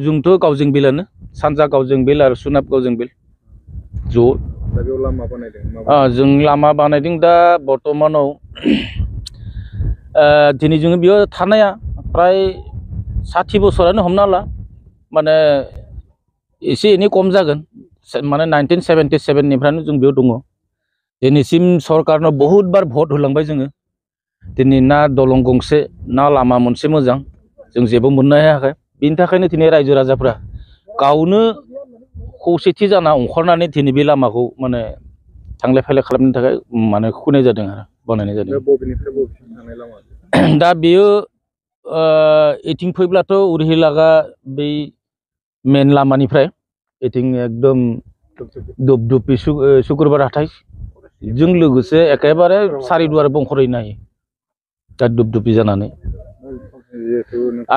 जोंथ' गावजों बिलानो सानजा गावजों बिल आरो सोनाब गावजों बिल ज' जों लामा बानायदों दा बर्तमानाव दिनै जोङो बेयाव थानाया प्राय 60 बोसोरानो हमना ला माने एसे एनै खम जागोन माने 1977 निफ्रायनो जों बेयाव दङ दिनैसिम सरकारनो बहुत बार भट होलांबाय जोङो दिनै ना दलं गंसे ना लामा मोनसे मोजां जों जेबो मोननो हायाखै बिनि थाखायनो दिनै रायजो राजाफ्रा गावनो खौसेथि जाना ओंखारनानै दिनै बे लामाखौ माने थांलाय फैलाय खालामनो थाखाय माने खुनाय जादों आरो बानायनाय जादों दा बेयो एथिं फैब्लाथ' उरहिलागा बै मेन लामानिफ्राय एथिं एकदम दुबदुबि शुक्रबार हाथाय जों लोगोसे एखेबारे सारिदुवार बंखरहैनो हायो दा दुबदुबि जानानै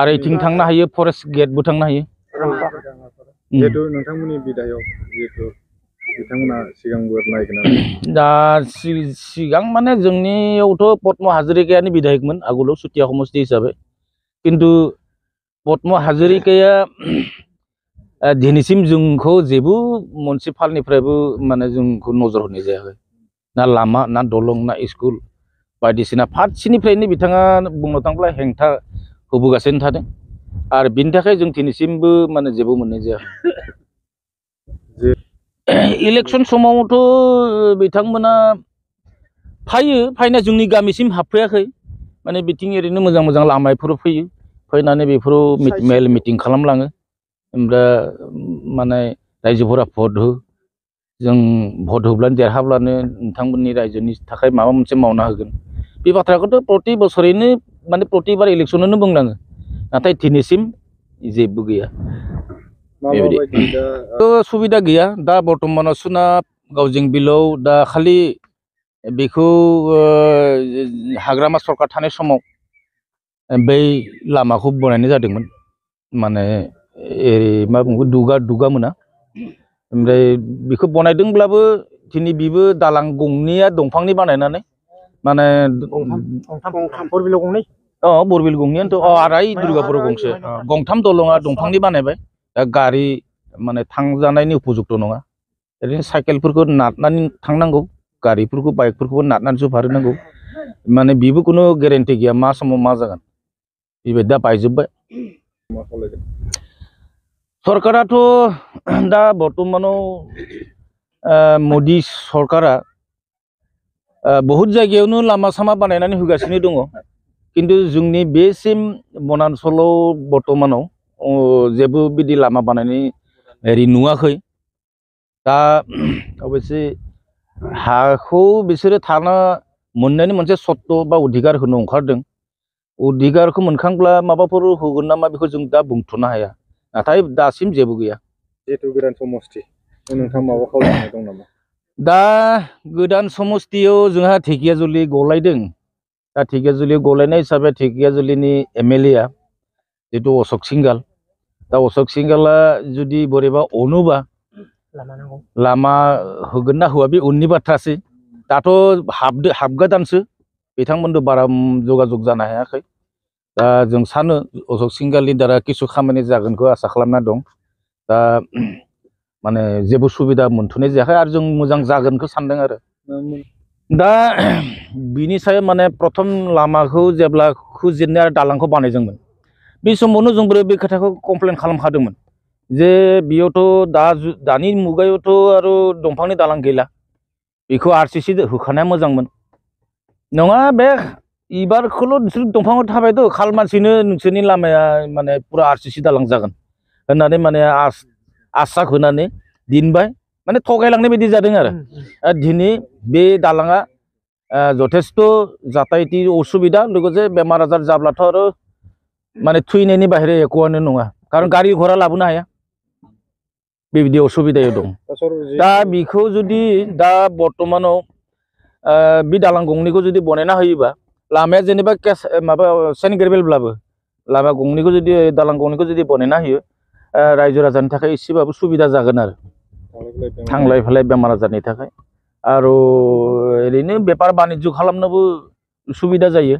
आरो एथिं थांनो हायो फरेस्ट गेटबो थांनो हायो जिहेतु नोंथांमोननि बिधायक जिहेतु बिथांमोना सिगांबो नायगोन दा सिगां माने जोंनियावथ' पद्म हाजरिकायानो बिधायकमोन आगोलाव सुतिया समष्टि हिसाबै किन्तु पद्म हाजरिकाया दिनैसिम जोंखौ जेबो मुनिसिपालनिफ्रायबो माने जोंखौ नजर होनाय जायाखै ना लामा ना दलं ना स्कुल बायदिसिना फारसेनिफ्रायनो बिथाङा बुंनो थाङोब्ला हेंथा होबोगासिनो थादों आरो बिनि थाखाय जों दिनैसिमबो माने जेबो मोननाय जायाखै इलेक्सन समावथ' बिथांमोना फैना जोंनि गामिसिम हाबफैयाखै माने बिथिं ओरैनो मोजां मोजां लामाफोर फैयो फैनानै बेफोराव मेल मिटिं खालामलाङो ओमफ्राय माने रायजोफोरा भट हो जों भट होब्लानो देरहाब्लानो नोंथांमोननि रायजोनि थाखाय माबा मोनसे मावना होगोन बे बाथ्राखौथ' प्रति बोसोरैनो माने प्रतिबार इलेक्सनावनो बुंलाङो नाथाय दिनैसिम जेबो गैया सुबिदा गैया दा बर्तमानाव सोनाब गावजों बिलाव दा खालि बेखौ हाग्रामा सरकार थानाय समाव बै लामाखौ बनायनाय जादोंमोन माने मा बुङो दुगा मोना ओमफ्राय बेखौ बनायदोंब्लाबो दिनै बेबो दालां गंनैया दंफांनि बानायनानै माने बरबिल गंनैयानोथ' आराय दुर्गापुर गंसे गंथाम दलङा दंफांनि बानायबाय दा गारि माने थांजानायनि उपजुक्त नङा ओरैनो साइकेलफोरखौ नारनानै थांनांगौ गारिफोरखौ बाइकफोरखौबो नारनानैसो बारनांगौ माने बेबो खुनु गेरेन्टि गैया मा समाव मा जागोन बेबायदि दा बायजोब्बाय सरकाराथ' दा बर्तमानाव मदि सरकारा बहुत जायगायावनो लामा सामा बानायनानै होगासिनो दङ किन्तु जोंनि बेसिम बनान्चलाव बर्तमानाव जेबो बिदि लामा बानायनाय ओरै नुवाखै दा अबयसे हाखौ बिसोरो थानो मोननायनि मोनसे सत्त बा अधिकार होनो ओंखारदों अधिकारखौ मोनखांब्ला माबाफोर होगोन नामा बेखौ जों दा बुंथ'नो हाया नाथाय दासिम जेबो गैया जिहेतु गोदान समष्टि नोंथाङा माबा खालामनाय दं नामा दा गोदान समष्टियाव जोंहा धेकियाजुलि गलायदों दा धेकियाजुलियाव गलायनाय हिसाबै धेकियाजुलिनि MLA आ जितु अशोक सिंगाल दा अशोक सिंगाला जुदि बोरैबा अनोबा लामा होगोन ना होआ बे उननि बाथ्रासै दाथ' हाबगोदानसो बिथांमोनजों बारा जगाजग जानो हायाखै दा जों सानो अशोक सिंगालनि द्वारा किसु खामानि जागोनखौ आसा खालामना दं दा माने जेबो सुबिदा मोनथ'नाय जायाखै आरो जों मोजां जागोनखौ सानदों आरो दा बिनि सायाव माने प्रथम लामाखौ जेब्ला खुजेननाय आरो दालांखौ बानायदोंमोन बे समावनो जोंबो बे खोथाखौ कमप्लेन खालामखादोंमोन जे बेयावथ' दानि मुगायावथ' आरो दंफांनि दालां गैला बेखौ RCC होखानाया मोजांमोन नङा बे इबारखौल' नोंसोर दंफाङाव थाबायदो खाल मानसिनो नोंसोरनि लामाया माने पुरा RCC दालां जागोन होननानै माने आसा होनानै दिनबाय माने थगायलांनाय बायदि जादों आरो दिनै बे दालाङा जथेस्थ' जाथायथि असुबिदा लोगोसे बेमार आजार जाब्लाथ' आरो माने थैनायनि बाहेरा एकआनो नङा खारन गारि घरा लाबोनो हाया बेबायदि असुबिदायाव दं दा बेखौ जुदि दा बर्तमानाव बे दालां गंनैखौ जुदि बनायना होयोबा लामाया जेनेबा माबा सेन्ट ग्रेभेलब्लाबो लामा गंनैखौ जुदि दालां गंनैखौ जुदि बनायना होयो रायजो राजानि थाखाय एसेबाबो सुबिदा जागोन आरो थांलाय फैलाय बेमार आजारनि थाखाय आरो ओरैनो बेफार बानिज्य खालामनोबो सुबिदा जायो